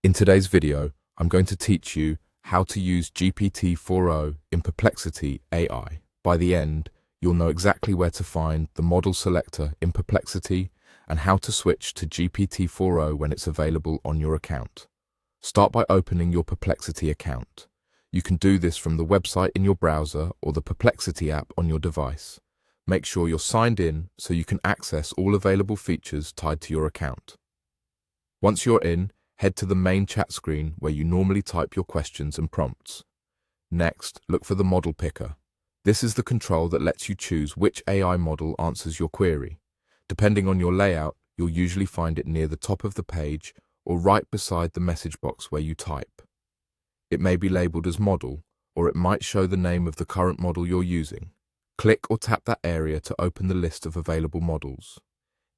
In today's video, I'm going to teach you how to use GPT-4o in Perplexity AI. By the end, you'll know exactly where to find the model selector in Perplexity and how to switch to GPT-4o when it's available on your account. Start by opening your Perplexity account. You can do this from the website in your browser or the Perplexity app on your device. Make sure you're signed in so you can access all available features tied to your account. Once you're in, head to the main chat screen where you normally type your questions and prompts. Next, look for the model picker. This is the control that lets you choose which AI model answers your query. Depending on your layout, you'll usually find it near the top of the page or right beside the message box where you type. It may be labeled as model, or it might show the name of the current model you're using. Click or tap that area to open the list of available models.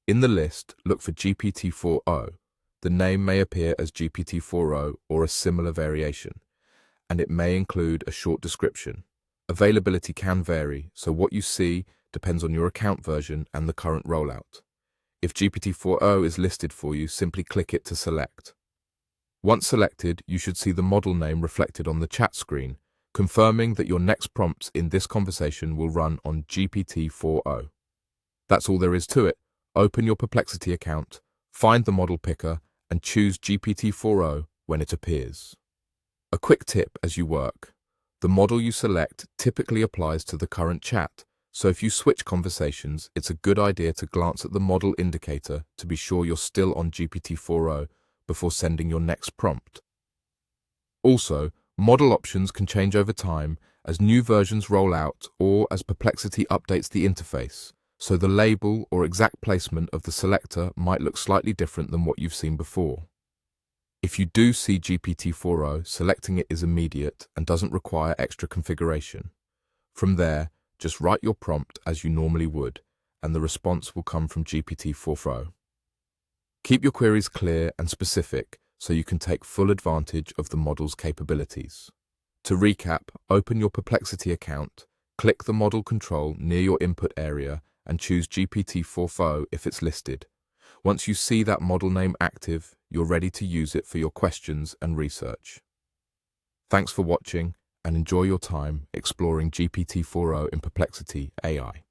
In the list, look for GPT-4o. The name may appear as GPT-4o or a similar variation, and it may include a short description. Availability can vary, so what you see depends on your account version and the current rollout. If GPT-4o is listed for you, simply click it to select. Once selected, you should see the model name reflected on the chat screen, confirming that your next prompts in this conversation will run on GPT-4o. That's all there is to it. Open your Perplexity account, find the model picker, and choose GPT-4o when it appears. A quick tip as you work. The model you select typically applies to the current chat, so if you switch conversations, it's a good idea to glance at the model indicator to be sure you're still on GPT-4o before sending your next prompt. Also, model options can change over time as new versions roll out or as Perplexity updates the interface, so the label or exact placement of the selector might look slightly different than what you've seen before. If you do see GPT-4o, selecting it is immediate and doesn't require extra configuration. From there, just write your prompt as you normally would, and the response will come from GPT-4o. Keep your queries clear and specific so you can take full advantage of the model's capabilities. To recap, open your Perplexity account, click the model control near your input area, and choose GPT-4o if it's listed. Once you see that model name active, you're ready to use it for your questions and research. Thanks for watching and enjoy your time exploring GPT-4o in Perplexity AI.